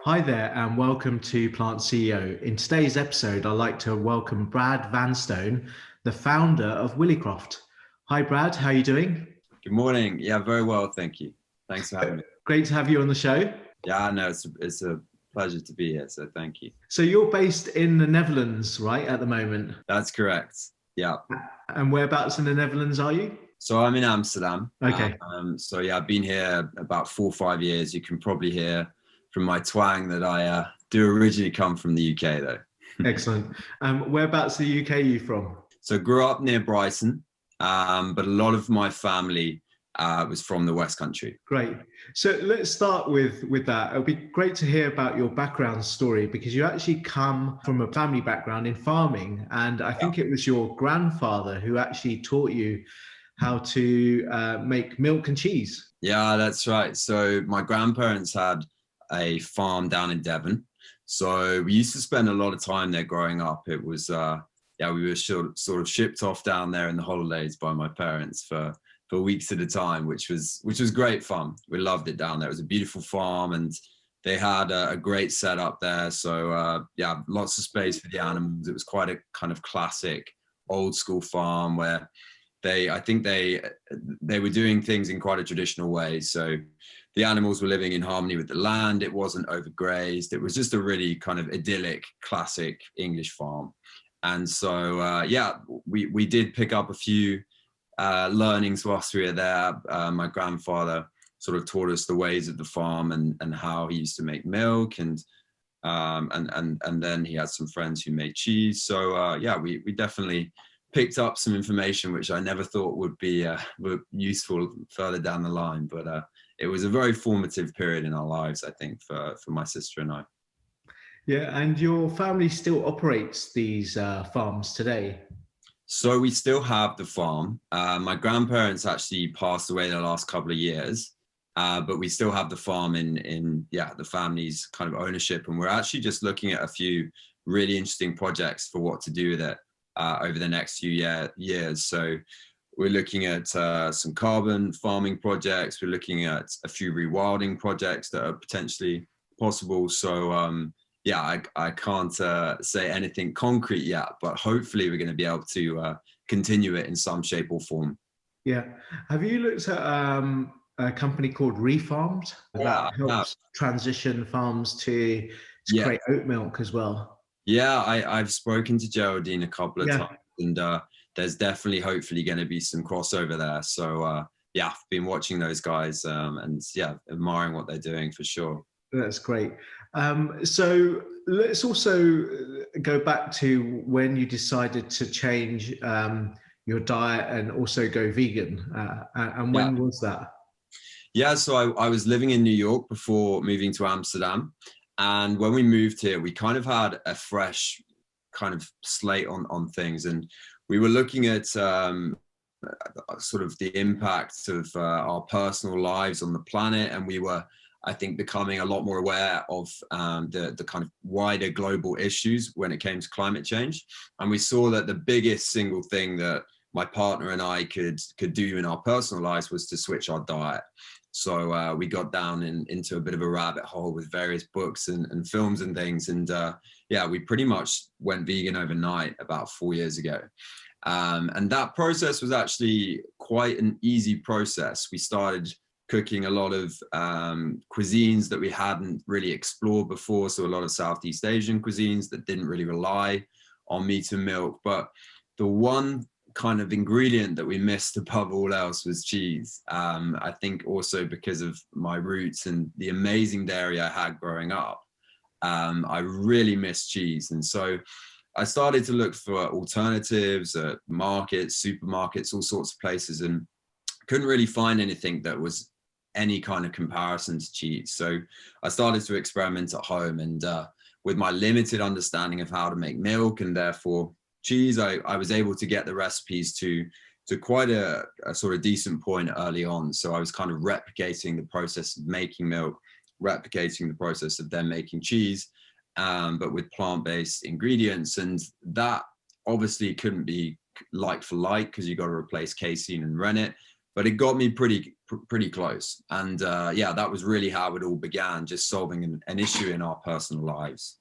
Hi there, and welcome to Plant CEO. In today's episode, I'd like to welcome Brad Vanstone, the founder of Willicroft. Hi, Brad. How are you doing? Good morning. Yeah, very well, thank you. Thanks for having me. Great to have you on the show. Yeah, no, it's a pleasure to be here, so thank you. So you're based in the Netherlands, right, at the moment? That's correct. Yeah. And whereabouts in the Netherlands are you? So I'm in Amsterdam. Okay. So yeah, I've been here about 4 or 5 years. You can probably hear from my twang that I do originally come from the UK, though. Excellent. Whereabouts in the UK are you from? So grew up near Brighton, but a lot of my family was from the West Country. Great. So let's start with that. It'll be great to hear about your background story because you actually come from a family background in farming, and I think it was your grandfather who actually taught you how to make milk and cheese. Yeah, that's right. So my grandparents had a farm down in Devon. So we used to spend a lot of time there growing up. It was, we were sort of shipped off down there in the holidays by my parents for weeks at a time, which was great fun. We loved it down there. It was a beautiful farm and they had a great setup there. So lots of space for the animals. It was quite a kind of classic old school farm where I think they were doing things in quite a traditional way. So the animals were living in harmony with the land. It wasn't overgrazed. It was just a really kind of idyllic, classic English farm. And so, we did pick up a few learnings whilst we were there. My grandfather sort of taught us the ways of the farm and how he used to make milk, and then he had some friends who made cheese. So we definitely picked up some information which I never thought would be useful further down the line, but it was a very formative period in our lives, I think, for my sister and I. Yeah, and your family still operates these farms today? So we still have the farm. My grandparents actually passed away the last couple of years, but we still have the farm in the family's kind of ownership, and we're actually just looking at a few really interesting projects for what to do with it over the next few years. So we're looking at some carbon farming projects. We're looking at a few rewilding projects that are potentially possible. So I can't say anything concrete yet, but hopefully we're going to be able to continue it in some shape or form. Yeah. Have you looked at a company called Refarmed that helps transition farms to create oat milk as well? Yeah, I've spoken to Geraldine a couple of times, and there's definitely hopefully going to be some crossover there. So I've been watching those guys and admiring what they're doing for sure. That's great. So let's also go back to when you decided to change your diet and also go vegan. And when was that? Yeah, so I was living in New York before moving to Amsterdam. And when we moved here, we kind of had a fresh kind of slate on things. And we were looking at sort of the impact of our personal lives on the planet. And we were, I think, becoming a lot more aware of the kind of wider global issues when it came to climate change. And we saw that the biggest single thing that my partner and I could do in our personal lives was to switch our diet. So we got down into a bit of a rabbit hole with various books and films and things. And we pretty much went vegan overnight about 4 years ago. And that process was actually quite an easy process. We started cooking a lot of cuisines that we hadn't really explored before. So a lot of Southeast Asian cuisines that didn't really rely on meat and milk. But the one kind of ingredient that we missed above all else was cheese. I think also because of my roots and the amazing dairy I had growing up, I really missed cheese. And so I started to look for alternatives at markets, supermarkets, all sorts of places, and couldn't really find anything that was any kind of comparison to cheese. So I started to experiment at home, and with my limited understanding of how to make milk and therefore cheese, I was able to get the recipes to quite a sort of decent point early on. So I was kind of replicating the process of making milk, replicating the process of then making cheese, but with plant-based ingredients. And that obviously couldn't be like for like, because you got to replace casein and rennet. but it got me pretty close. And yeah, that was really how it all began, just solving an issue in our personal lives.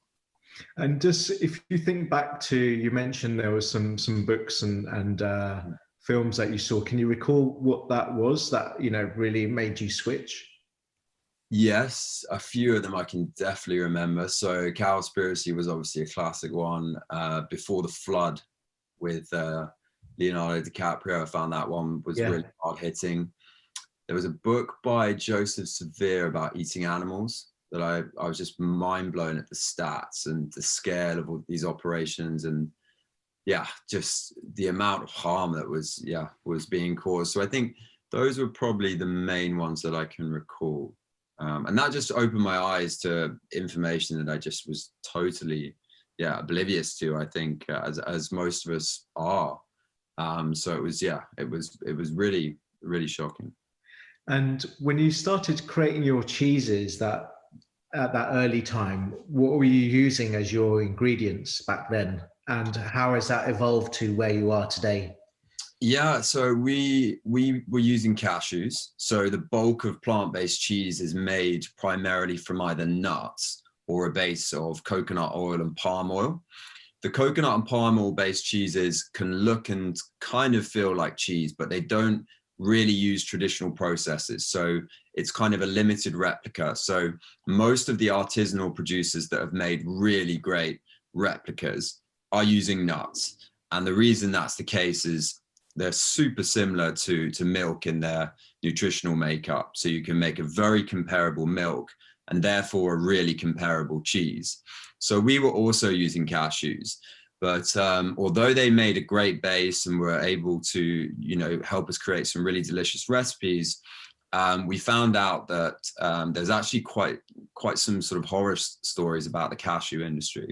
And just if you think back to, you mentioned there was some books and films that you saw. Can you recall what that was that, you know, really made you switch? Yes, a few of them I can definitely remember. So Cowspiracy was obviously a classic one. Before the Flood with Leonardo DiCaprio, I found that one was really hard hitting. There was a book by Joseph Severe about eating animals that I was just mind blown at the stats and the scale of all these operations, and yeah, just the amount of harm that was being caused. So I think those were probably the main ones that I can recall. And that just opened my eyes to information that I just was totally, oblivious to, I think, as most of us are. So it was really, really shocking. And when you started creating your cheeses at that early time, what were you using as your ingredients back then? And how has that evolved to where you are today? Yeah, so we were using cashews. So the bulk of plant-based cheese is made primarily from either nuts or a base of coconut oil and palm oil. The coconut and palm oil based cheeses can look and kind of feel like cheese, but they don't really use traditional processes. So it's kind of a limited replica. So most of the artisanal producers that have made really great replicas are using nuts. And the reason that's the case is they're super similar to milk in their nutritional makeup. So you can make a very comparable milk and therefore a really comparable cheese. So we were also using cashews, but although they made a great base and were able to, you know, help us create some really delicious recipes, we found out that there's actually quite some sort of horror stories about the cashew industry.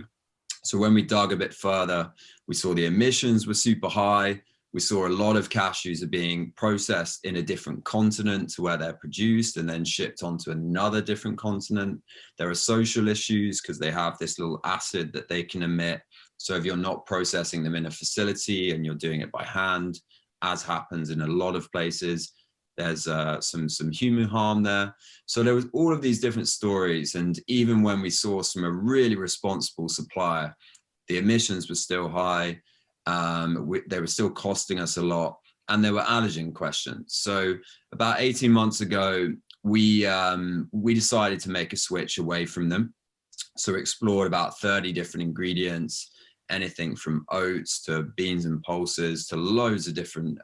So when we dug a bit further, we saw the emissions were super high. We saw a lot of cashews are being processed in a different continent to where they're produced and then shipped onto another different continent. There are social issues because they have this little acid that they can emit. So if you're not processing them in a facility and you're doing it by hand, as happens in a lot of places, there's some human harm there. So there was all of these different stories. And even when we sourced from a really responsible supplier, the emissions were still high. They were still costing us a lot, and there were allergen questions. So about 18 months ago, we decided to make a switch away from them. So we explored about 30 different ingredients, anything from oats to beans and pulses to loads of different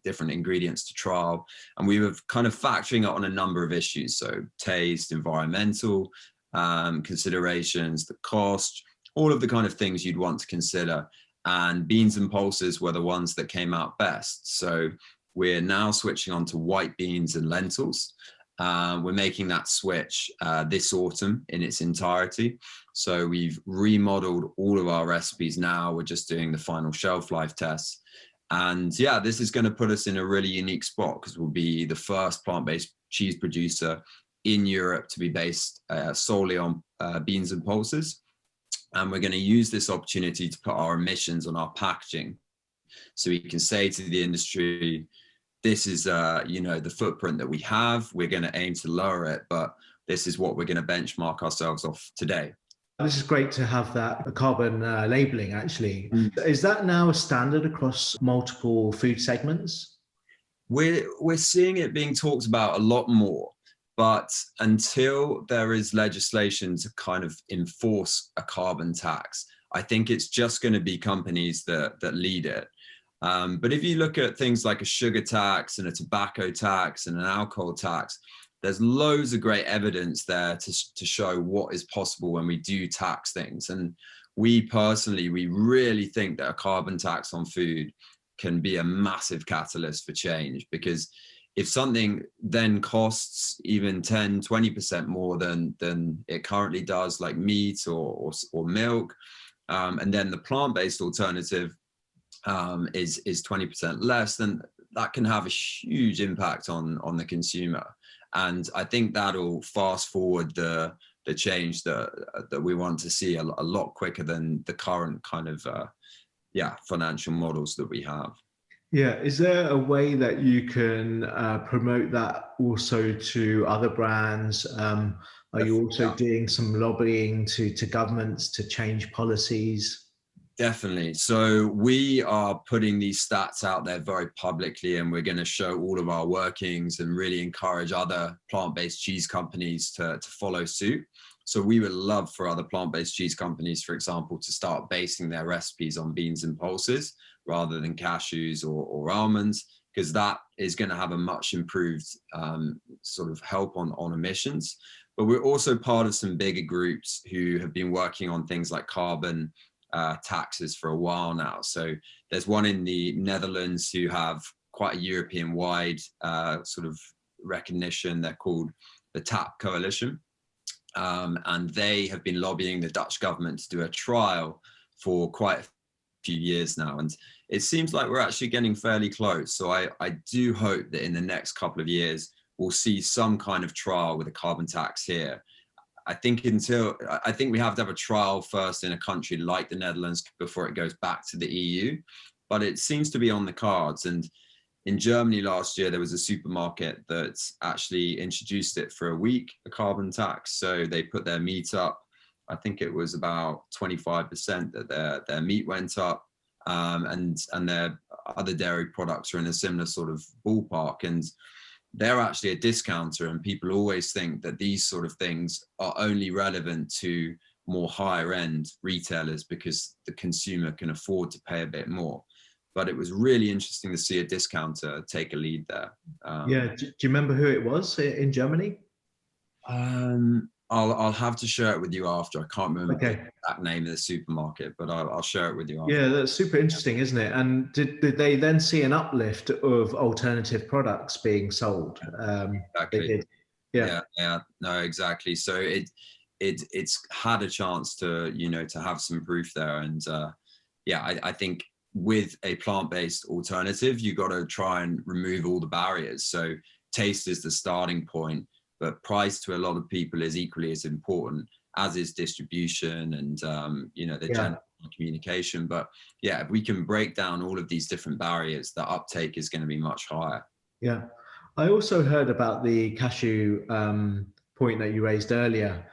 different ingredients to trial. And we were kind of factoring it on a number of issues. So taste, environmental considerations, the cost, all of the kind of things you'd want to consider. And beans and pulses were the ones that came out best. So we're now switching on to white beans and lentils. We're making that switch this autumn in its entirety. So we've remodeled all of our recipes now. We're just doing the final shelf life tests. And yeah, this is going to put us in a really unique spot because we'll be the first plant-based cheese producer in Europe to be based solely on beans and pulses. And we're going to use this opportunity to put our emissions on our packaging. So we can say to the industry, this is, the footprint that we have. We're going to aim to lower it, but this is what we're going to benchmark ourselves off today. This is great to have that carbon labeling, actually. Is that now a standard across multiple food segments? We're seeing it being talked about a lot more, but until there is legislation to kind of enforce a carbon tax, I think it's just going to be companies that lead it. But if you look at things like a sugar tax and a tobacco tax and an alcohol tax, there's loads of great evidence there to show what is possible when we do tax things. And we really think that a carbon tax on food can be a massive catalyst for change, because if something then costs even 10, 20% more than it currently does, like meat or milk, and then the plant-based alternative is 20% less, then that can have a huge impact on the consumer. And I think that'll fast forward the change that we want to see a lot quicker than the current kind of financial models that we have. Yeah. Is there a way that you can promote that also to other brands? Are you also doing some lobbying to governments to change policies? Definitely. So we are putting these stats out there very publicly, and we're going to show all of our workings and really encourage other plant-based cheese companies to follow suit. So we would love for other plant-based cheese companies, for example, to start basing their recipes on beans and pulses rather than cashews or almonds, because that is going to have a much improved sort of help on emissions. But we're also part of some bigger groups who have been working on things like carbon taxes for a while now. So there's one in the Netherlands who have quite a European-wide sort of recognition. They're called the TAP Coalition. And they have been lobbying the Dutch government to do a trial for quite a few years now. And it seems like we're actually getting fairly close. So I do hope that in the next couple of years, we'll see some kind of trial with a carbon tax here. I think we have to have a trial first in a country like the Netherlands before it goes back to the EU, but it seems to be on the cards. And in Germany last year, there was a supermarket that actually introduced it for a week, a carbon tax. So they put their meat up. I think it was about 25% that their meat went up, and their other dairy products are in a similar sort of ballpark. And they're actually a discounter, and people always think that these sort of things are only relevant to more higher end retailers because the consumer can afford to pay a bit more. But it was really interesting to see a discounter take a lead there. Yeah. Do you remember who it was in Germany? I'll have to share it with you after. I can't remember Okay. the exact name of the supermarket, but I'll share it with you after. Yeah, that's super interesting, isn't it? And did they then see an uplift of alternative products being sold? Exactly. They did. Yeah, no, exactly. So it's had a chance to to have some proof there, and I think with a plant-based alternative, you got to try and remove all the barriers. So taste is the starting point, but price to a lot of people is equally as important, as is distribution and the general communication. But yeah, if we can break down all of these different barriers, the uptake is going to be much higher. Yeah. I also heard about the cashew point that you raised earlier,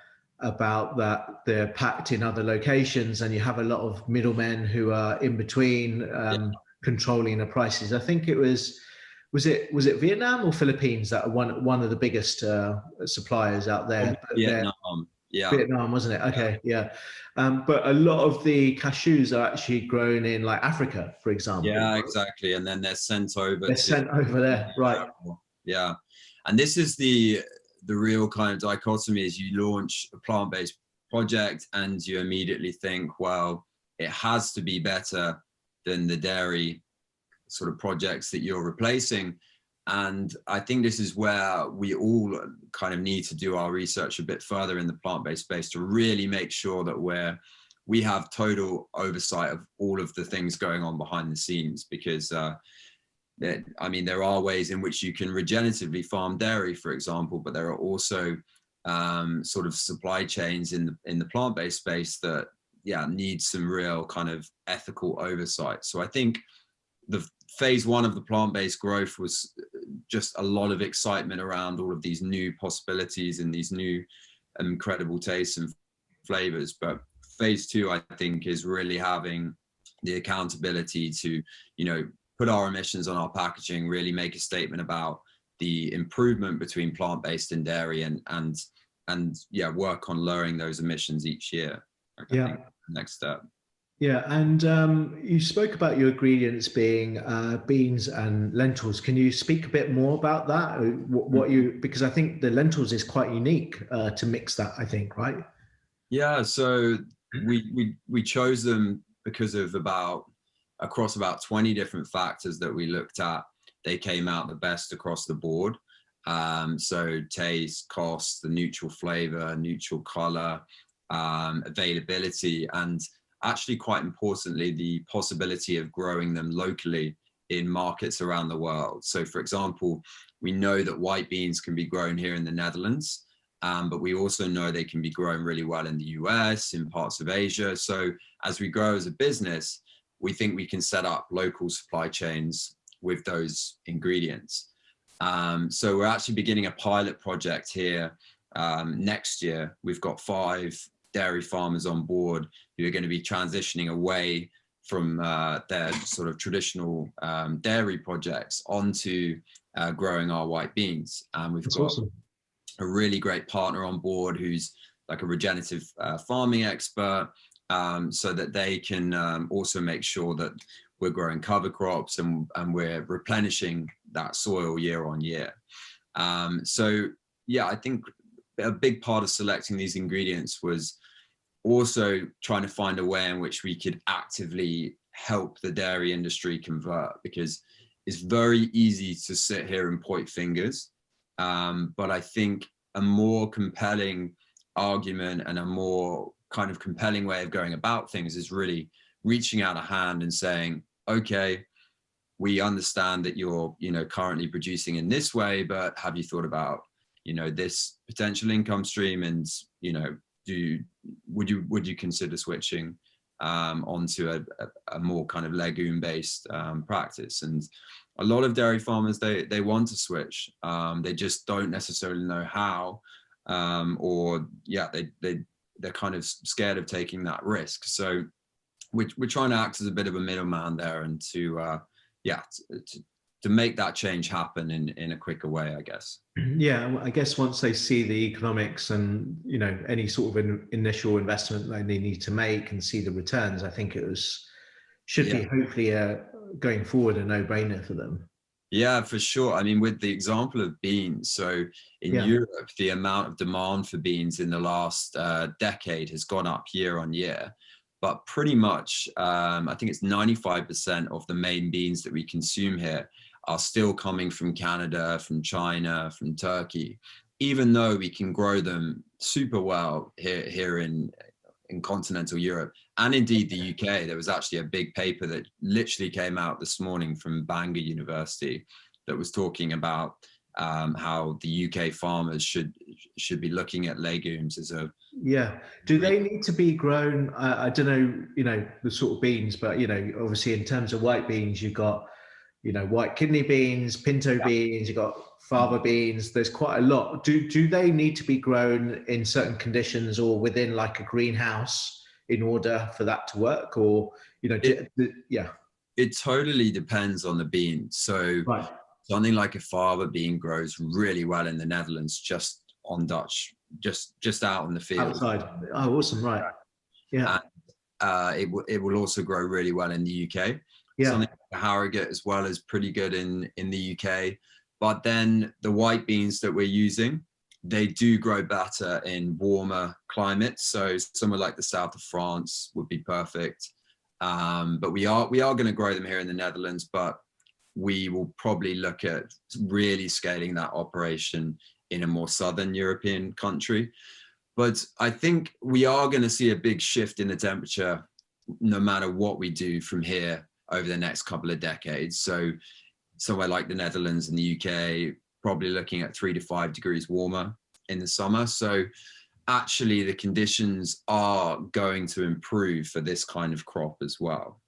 about that they're packed in other locations and you have a lot of middlemen who are in between controlling the prices. I think it was it Vietnam or Philippines that are one of the biggest suppliers out there? Vietnam. Yeah. Vietnam, wasn't it? Okay, yeah. But a lot of the cashews are actually grown in like Africa, for example. Yeah, exactly. And then they're sent over. They're sent over there, right? Yeah. And this is the real kind of dichotomy: is you launch a plant-based project and you immediately think, well, it has to be better than the dairy sort of projects that you're replacing. And I think this is where we all kind of need to do our research a bit further in the plant-based space to really make sure that we have total oversight of all of the things going on behind the scenes, because there are ways in which you can regeneratively farm dairy, for example, but there are also sort of supply chains in the plant-based space that need some real kind of ethical oversight. So I think the phase one of the plant-based growth was just a lot of excitement around all of these new possibilities and these new incredible tastes and flavors. But phase two, I think, is really having the accountability to, put our emissions on our packaging, really make a statement about the improvement between plant-based and dairy, and work on lowering those emissions each year. I think next step. Yeah, and you spoke about your ingredients being beans and lentils. Can you speak a bit more about that? Because I think the lentils is quite unique to mix that, I think, right? Yeah, so we chose them because of across about 20 different factors that we looked at. They came out the best across the board. So taste, cost, the neutral flavor, neutral color, availability, and actually, quite importantly, the possibility of growing them locally in markets around the world. So, for example, we know that white beans can be grown here in the Netherlands, but we also know they can be grown really well in the US, in parts of Asia. So as we grow as a business, we think we can set up local supply chains with those ingredients. So we're actually beginning a pilot project here next year. We've got 5 dairy farmers on board who are going to be transitioning away from their sort of traditional dairy projects onto growing our white beans. And we've got awesome. a really great partner on board who's like a regenerative farming expert, so that they can also make sure that we're growing cover crops and we're replenishing that soil year on year. So yeah, I think a big part of selecting these ingredients was also trying to find a way in which we could actively help the dairy industry convert, because it's very easy to sit here and point fingers. But I think a more compelling argument and a more kind of compelling way of going about things is really reaching out a hand and saying, okay, we understand that you're, currently producing in this way, but have you thought about, this potential income stream? And, would you consider switching onto a more kind of legume based practice? And a lot of dairy farmers, they want to switch. They just don't necessarily know how, they're kind of scared of taking that risk. So we're trying to act as a bit of a middleman there, and to make that change happen in a quicker way, I guess. Yeah, I guess once they see the economics and any sort of initial investment that they need to make and see the returns, I think should be hopefully going forward a no-brainer for them. Yeah, for sure. I mean, with the example of beans, so in Europe, the amount of demand for beans in the last decade has gone up year on year. But pretty much, I think it's 95% of the main beans that we consume here are still coming from Canada, from China, from Turkey, even though we can grow them super well here in continental Europe, and indeed the UK. There was actually a big paper that literally came out this morning from Bangor University that was talking about how the UK farmers should be looking at legumes as a Do they need to be grown? I don't know, the sort of beans, but obviously in terms of white beans, you've got white kidney beans, pinto beans, you've got fava beans. There's quite a lot. Do they need to be grown in certain conditions or within like a greenhouse in order for that to work? Or it totally depends on the bean. So something like a fava bean grows really well in the Netherlands, just on Dutch, just out in the field. Outside. Oh, awesome. Right. Yeah. And, it will also grow really well in the UK. Yeah. Something like Harrogate as well is pretty good in the UK. But then the white beans that we're using, they do grow better in warmer climates. So somewhere like the south of France would be perfect. But we are going to grow them here in the Netherlands, but we will probably look at really scaling that operation in a more southern European country. But I think we are going to see a big shift in the temperature no matter what we do from here over the next couple of decades. So somewhere like the Netherlands and the UK, probably looking at 3 to 5 degrees warmer in the summer. So actually the conditions are going to improve for this kind of crop as well.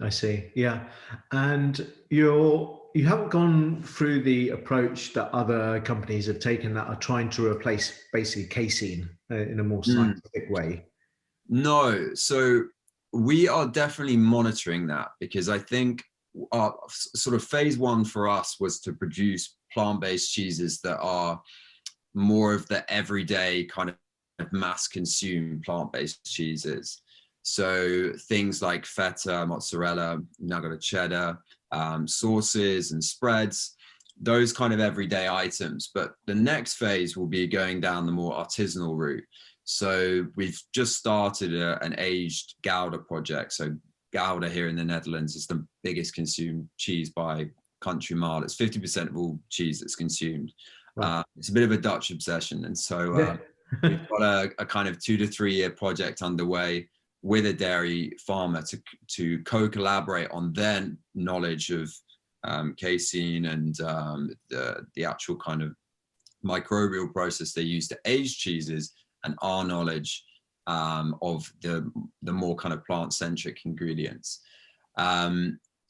I see. Yeah. And you haven't gone through the approach that other companies have taken that are trying to replace basically casein in a more scientific way. No. So we are definitely monitoring that, because I think our sort of phase one for us was to produce plant-based cheeses that are more of the everyday kind of mass consumed plant-based cheeses. So things like feta, mozzarella, nugget of cheddar, sauces and spreads, those kind of everyday items. But the next phase will be going down the more artisanal route. So we've just started an aged Gouda project. So Gouda here in the Netherlands is the biggest consumed cheese by country mile. It's 50% of all cheese that's consumed. Wow. It's a bit of a Dutch obsession. And so we've got a kind of 2 to 3 year project underway with a dairy farmer to co-collaborate on their knowledge of casein and the actual kind of microbial process they use to age cheeses, and our knowledge of the more kind of plant-centric ingredients.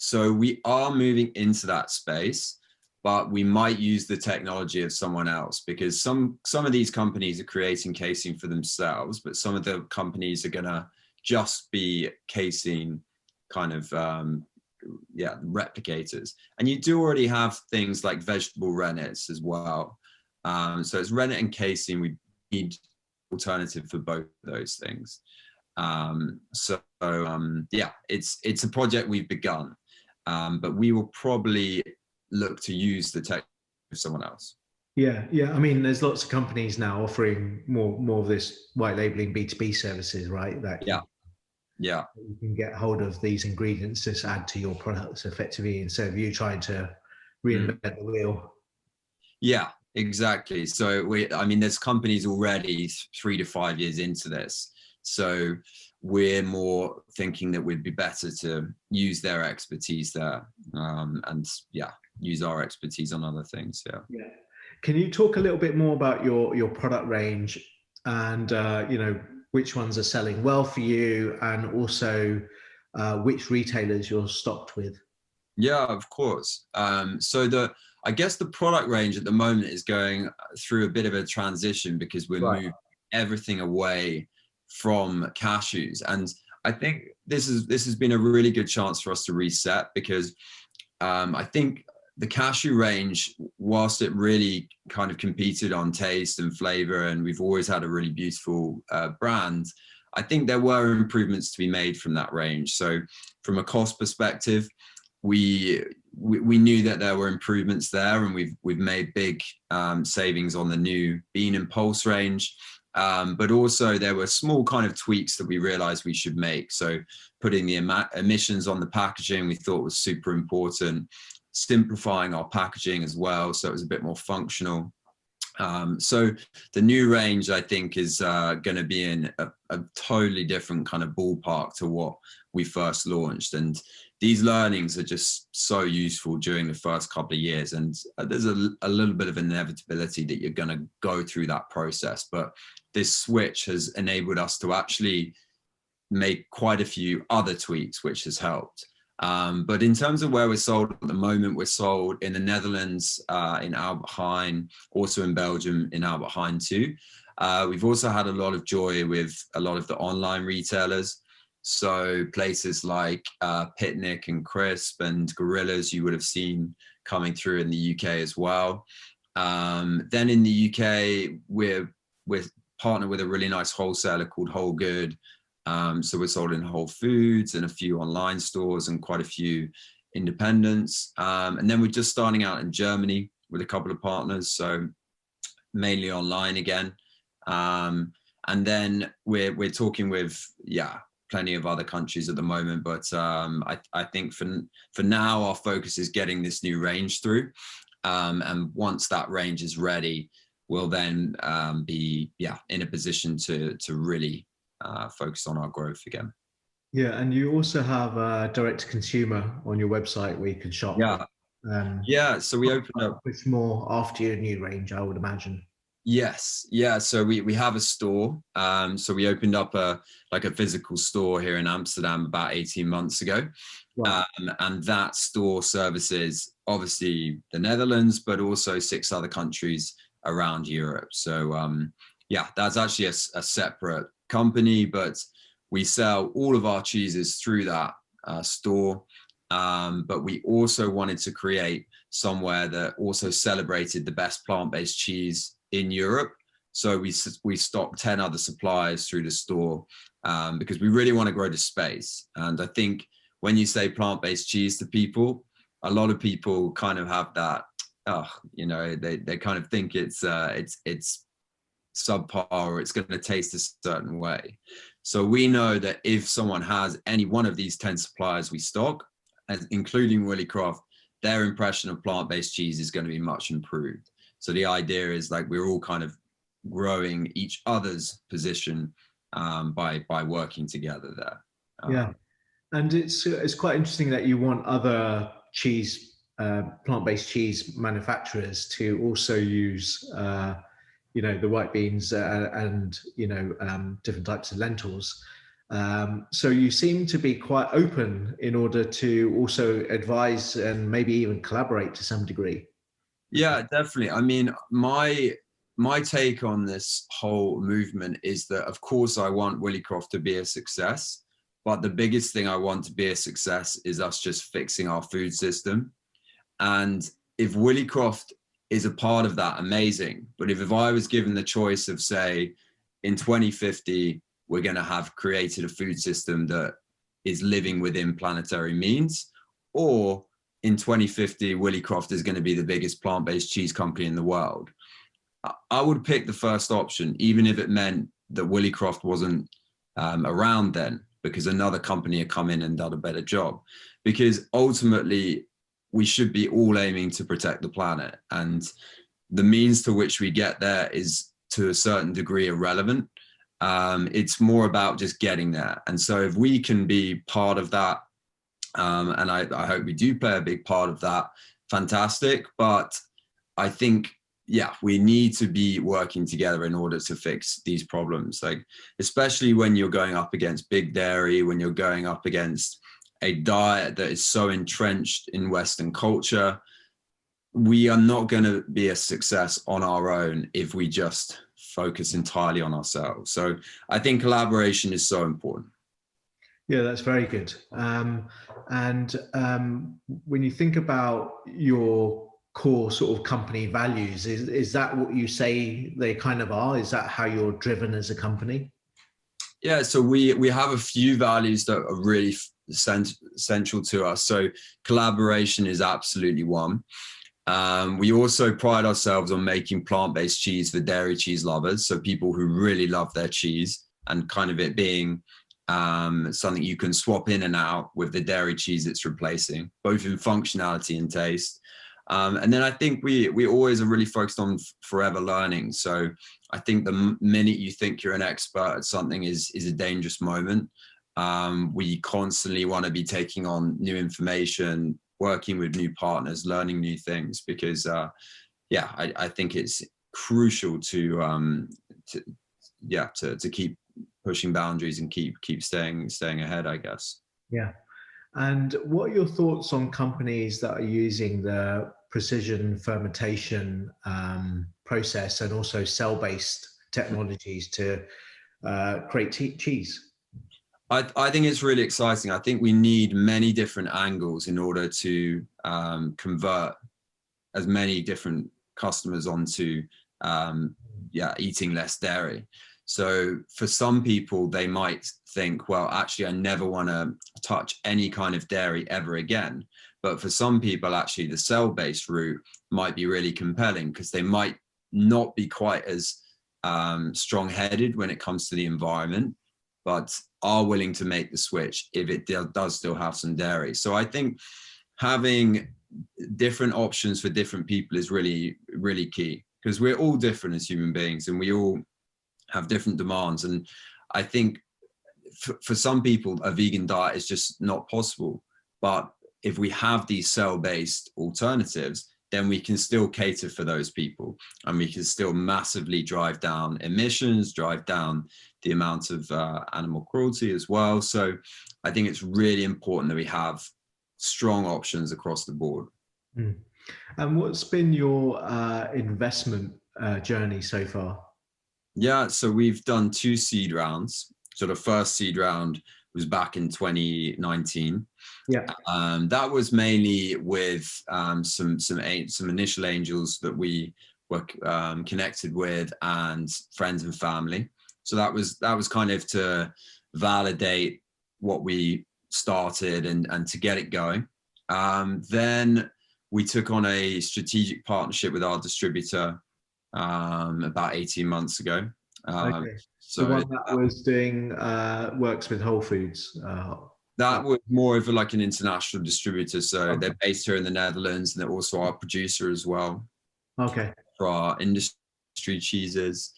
So we are moving into that space, but we might use the technology of someone else, because some of these companies are creating casein for themselves, but some of the companies are gonna just be casein kind of replicators. And you do already have things like vegetable rennets as well. So it's rennet and casein. We need alternative for both of those things. It's a project we've begun, but we will probably look to use the tech of someone else. Yeah. I mean, there's lots of companies now offering more of this white labeling B2B services, right? That you can get hold of these ingredients, just add to your products effectively, instead of you trying to reinvent the wheel. Yeah, exactly. So there's companies already 3 to 5 years into this. So we're more thinking that we'd be better to use their expertise there, and use our expertise on other things. Yeah. Can you talk a little bit more about your product range, and which ones are selling well for you, and also which retailers you're stocked with? Yeah, of course. I guess the product range at the moment is going through a bit of a transition, because we're moving everything away from cashews. And I think this has been a really good chance for us to reset, because I think the cashew range, whilst it really kind of competed on taste and flavor, and we've always had a really beautiful brand, I think there were improvements to be made from that range. So from a cost perspective, we knew that there were improvements there, and we've made big savings on the new bean and pulse range. But also there were small kind of tweaks that we realized we should make. So putting the emissions on the packaging, we thought was super important. Simplifying our packaging as well, so it was a bit more functional. So the new range, I think, is going to be in a totally different kind of ballpark to what we first launched. And these learnings are just so useful during the first couple of years. And there's a little bit of inevitability that you're going to go through that process. But this switch has enabled us to actually make quite a few other tweaks, which has helped. But in terms of where we're sold at the moment, we're sold in the Netherlands, in Albert Heijn, also in Belgium, in Albert Heijn too. We've also had a lot of joy with a lot of the online retailers. So places like Picnic and Crisp and Gorillas, you would have seen coming through in the UK as well. Then in the UK, we're partnered with a really nice wholesaler called Whole Good. So we're sold in Whole Foods and a few online stores and quite a few independents. And then we're just starting out in Germany with a couple of partners, so mainly online again. And then we're talking with, plenty of other countries at the moment. But I think for now, our focus is getting this new range through. And once that range is ready, we'll then be in a position to really focus on our growth again. Yeah, and you also have direct to consumer on your website where you can shop. So we opened up much more after your new range, I would imagine. Yes, so we have a store. So we opened up a physical store here in Amsterdam about 18 months ago. Wow. And that store services obviously the Netherlands, but also 6 other countries around Europe. So that's actually a separate company, but we sell all of our cheeses through that store. But we also wanted to create somewhere that also celebrated the best plant-based cheese in Europe. So we stock 10 other suppliers through the store, because we really want to grow the space. And I think when you say plant-based cheese to people, a lot of people kind of have that, they kind of think it's subpar, or it's going to taste a certain way. So we know that if someone has any one of these 10 suppliers we stock, including Willicroft, their impression of plant-based cheese is going to be much improved. So the idea is we're all kind of growing each other's position by working together there. And it's quite interesting that you want other cheese, plant-based cheese manufacturers to also use the white beans and different types of lentils. So you seem to be quite open in order to also advise and maybe even collaborate to some degree. Yeah, definitely. I mean, my take on this whole movement is that, of course, I want Willicroft to be a success, but the biggest thing I want to be a success is us just fixing our food system. And if Willicroft is a part of that, amazing. But if I was given the choice of, say, in 2050, we're going to have created a food system that is living within planetary means, or in 2050, Willicroft is going to be the biggest plant-based cheese company in the world, I would pick the first option, even if it meant that Willicroft wasn't around then, because another company had come in and done a better job. Because ultimately, we should be all aiming to protect the planet. And the means to which we get there is to a certain degree irrelevant. It's more about just getting there. And so if we can be part of that, and I hope we do play a big part of that, fantastic. But I think, yeah, we need to be working together in order to fix these problems. Like, especially when you're going up against big dairy, when you're going up against a diet that is so entrenched in Western culture, we are not going to be a success on our own if we just focus entirely on ourselves. So I think collaboration is so important. Yeah, that's very good. When you think about your core sort of company values, is that what you say they kind of are? Is that how you're driven as a company? Yeah, so we have a few values that are really central to us. So collaboration is absolutely one. We also pride ourselves on making plant-based cheese for dairy cheese lovers, so people who really love their cheese, and kind of it being something you can swap in and out with the dairy cheese it's replacing, both in functionality and taste. And then I think we always are really focused on forever learning. So I think the minute you think you're an expert at something is a dangerous moment. We constantly want to be taking on new information, working with new partners, learning new things, because I think it's crucial to keep pushing boundaries and keep staying ahead, I guess. Yeah. And what are your thoughts on companies that are using the precision fermentation process and also cell-based technologies to create cheese? I think it's really exciting. I think we need many different angles in order to convert as many different customers onto eating less dairy. So for some people, they might think, well, actually, I never want to touch any kind of dairy ever again. But for some people, actually, the cell-based route might be really compelling, because they might not be quite as strong-headed when it comes to the environment, but are willing to make the switch if it does still have some dairy. So I think having different options for different people is really, really key, because we're all different as human beings and we all have different demands. And I think for some people, a vegan diet is just not possible. But if we have these cell-based alternatives, then we can still cater for those people, and we can still massively drive down emissions, drive down the amount of animal cruelty as well. So I think it's really important that we have strong options across the board. Mm. And what's been your investment journey so far? Yeah, so we've done 2 seed rounds. So the first seed round was back in 2019. Yeah. That was mainly with some initial angels that we were connected with, and friends and family. So that was kind of to validate what we started and to get it going. Then we took on a strategic partnership with our distributor about 18 months ago. Okay. So the one that was doing works with Whole Foods. That was more of like an international distributor. So they're based here in the Netherlands, and they're also our producer as well. Okay. For our industry cheeses.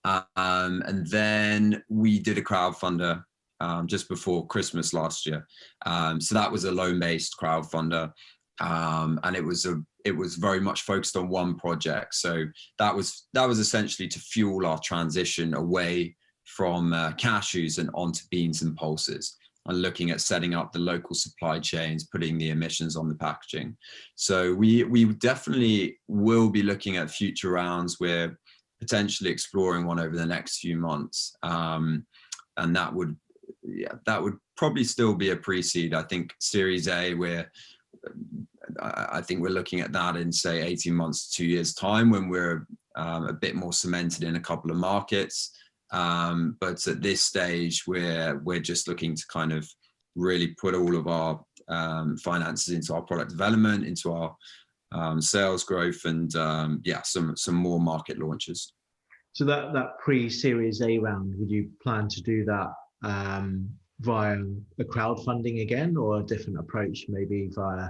And then we did a crowdfunder just before Christmas last year. So that was a loan-based crowdfunder. And it was very much focused on one project. So that was essentially to fuel our transition away cashews and onto beans and pulses, and looking at setting up the local supply chains, putting the emissions on the packaging. So we definitely will be looking at future rounds. We're potentially exploring one over the next few months, and that would probably still be a pre-seed. I think Series A, I think we're looking at that in, say, 18 months to 2 years time, when we're a bit more cemented in a couple of markets. But at this stage, we're just looking to kind of really put all of our finances into our product development, into our sales growth, and some more market launches. So that pre-Series A round, would you plan to do that via a crowdfunding again, or a different approach, maybe via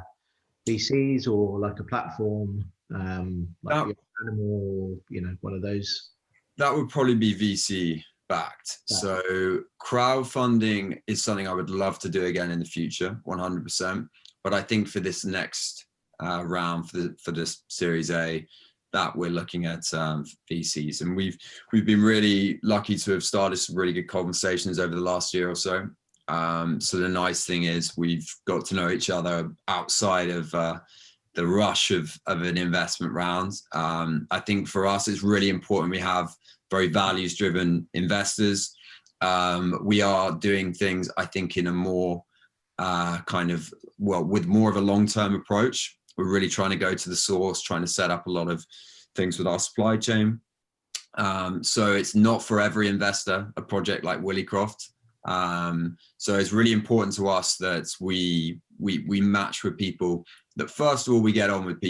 VCs or like a platform, like Animal, or one of those? That would probably be VC backed. Yeah. So crowdfunding is something I would love to do again in the future, 100%. But I think for this next round, for this Series A, that we're looking at VCs, and we've been really lucky to have started some really good conversations over the last year or so. So the nice thing is we've got to know each other outside of the rush of an investment round. I think for us, it's really important we have very values-driven investors. We are doing things, I think, in a more with more of a long-term approach. We're really trying to go to the source, trying to set up a lot of things with our supply chain. So it's not for every investor, a project like Willicroft. So it's really important to us that we match with people that, first of all, we get on with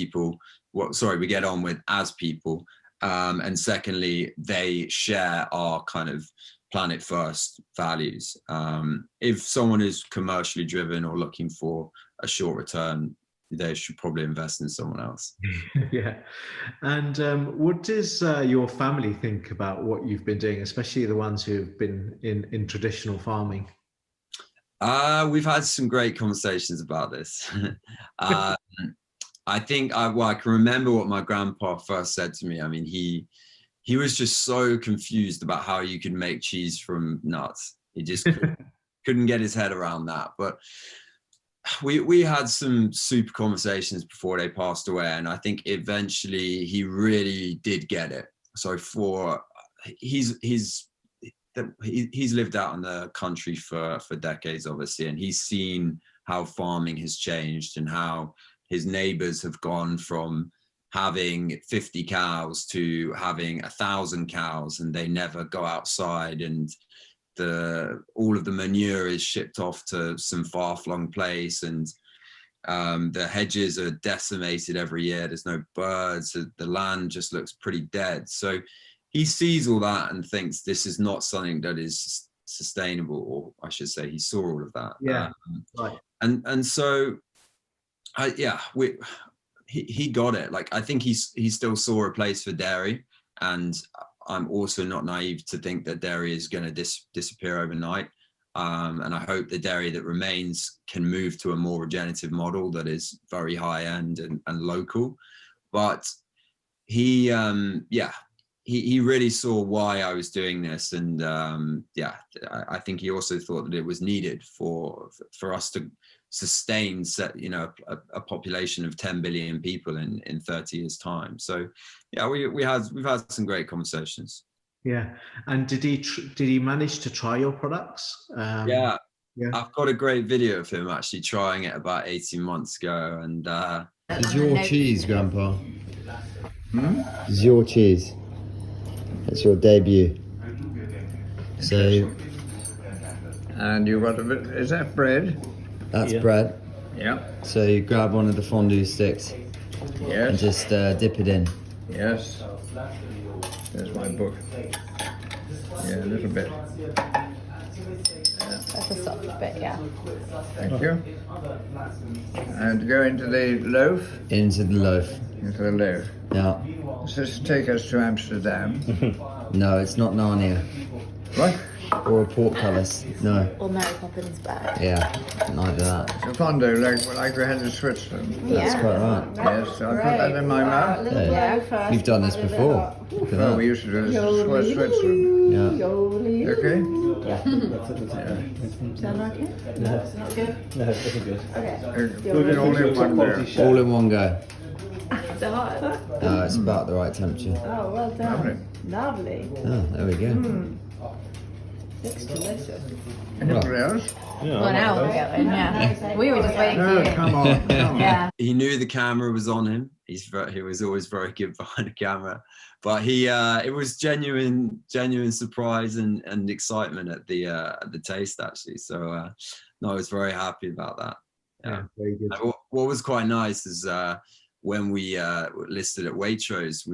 as people. And secondly, they share our kind of planet first values. If someone is commercially driven or looking for a short return, they should probably invest in someone else. Yeah. And what does your family think about what you've been doing, especially the ones who've been in traditional farming? We've had some great conversations about this. I think I can remember what my grandpa first said to me. I mean, he was just so confused about how you could make cheese from nuts. He just couldn't get his head around that. But we had some super conversations before they passed away, and I think eventually he really did get it. So he's lived out in the country for decades, obviously, and he's seen how farming has changed and how his neighbors have gone from having 50 cows to having 1,000 cows, and they never go outside, and all of the manure is shipped off to some far-flung place, and the hedges are decimated every year. There's no birds. The land just looks pretty dead. So he sees all that and thinks this is not something that is sustainable, or I should say he saw all of that. Yeah, right. And so he got it. Like, I think he still saw a place for dairy, and I'm also not naive to think that dairy is going to disappear overnight. And I hope the dairy that remains can move to a more regenerative model that is very high end and local. But he really saw why I was doing this. And I think he also thought that it was needed for us to sustain a population of 10 billion people in 30 years time. So yeah, we've had some great conversations. Yeah. And did he manage to try your products? Yeah, I've got a great video of him actually trying it about 18 months ago. And it's your cheese, Grandpa. It's your cheese. It's your debut. So, and you got a bit, is that bread? That's bread. Yeah. So you grab one of the fondue sticks. Yes. And just dip it in. Yes. There's my book. Yeah, a little bit. Yeah. That's a soft bit, yeah. Thank you. And go into the loaf? Into the loaf. Into the loaf. Yeah. Does this take us to Amsterdam? No, it's not Narnia. What? Or a portcullis? No. Or Mary Poppins bag. Yeah, neither that. The fondue, like we had in Switzerland. That's quite right. Yes, I put that in my mouth. Yeah. You've done this before. Look at Well, that. we used to do this in Switzerland. Yeah. Okay? Sound okay? No, It's not good? no, it isn't good. Okay. Put it all in one there. All in one go. Is it hot? No, it's about the right temperature. Oh, well done. Lovely. Oh, there we go. Looks delicious. Anybody else? Yeah, Well, now we're going, yeah. We were just waiting for No, you. come on, come on. Yeah. He knew the camera was on him. He was always very good behind the camera, but it was genuine surprise and excitement at the taste actually. So no, I was very happy about that. Yeah, very good. What was quite nice is when we listed at Waitrose,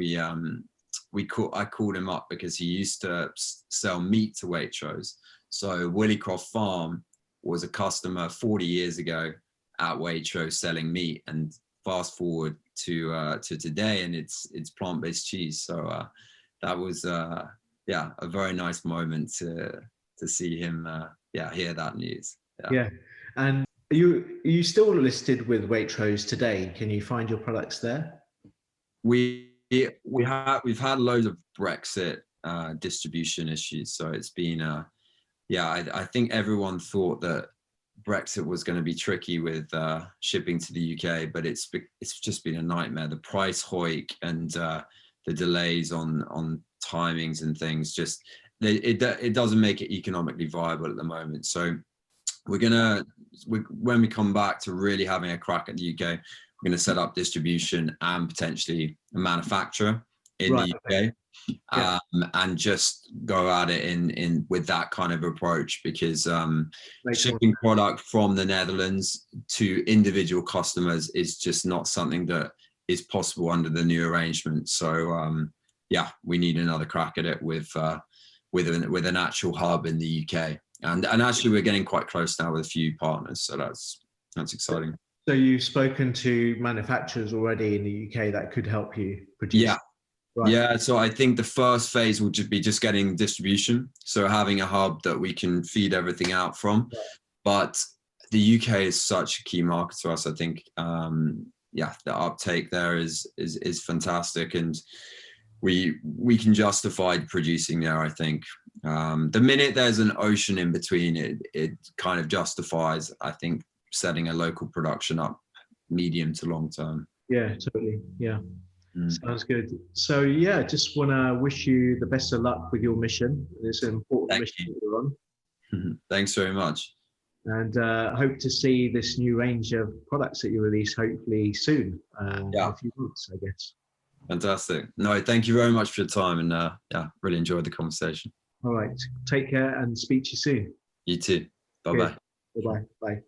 I called him up because he used to sell meat to Waitrose. So Willicroft Farm was a customer 40 years ago at Waitrose selling meat, and fast forward to today, and it's plant-based cheese. So that was a very nice moment to see him hear that news. Yeah. And are you still listed with Waitrose today? Can you find your products there? We've had loads of Brexit distribution issues, so it's been I think everyone thought that Brexit was going to be tricky with shipping to the UK, but it's just been a nightmare. The price hike and the delays on timings and things, just it doesn't make it economically viable at the moment. So when we come back to really having a crack at the UK, we're going to set up distribution and potentially a manufacturer in the UK. And just go at it in with that kind of approach, because shipping product from the Netherlands to individual customers is just not something that is possible under the new arrangement. So we need another crack at it with an actual hub in the UK, and actually we're getting quite close now with a few partners, so that's exciting. So you've spoken to manufacturers already in the UK that could help you produce. Yeah. Right. Yeah, so I think the first phase will just be getting distribution, so having a hub that we can feed everything out from. Yeah. But the UK is such a key market to us. I think, the uptake there is fantastic, and we can justify producing there. I think the minute there's an ocean in between, it kind of justifies, I think, setting a local production up medium to long term. Yeah, totally. Yeah. Sounds good. So just want to wish you the best of luck with your mission. It's an important mission that you're on. Thanks very much. And hope to see this new range of products that you release hopefully soon. In a few months, I guess. Fantastic. No, thank you very much for your time, and really enjoyed the conversation. All right. Take care and speak to you soon. You too. Bye-bye. Bye-bye. Bye.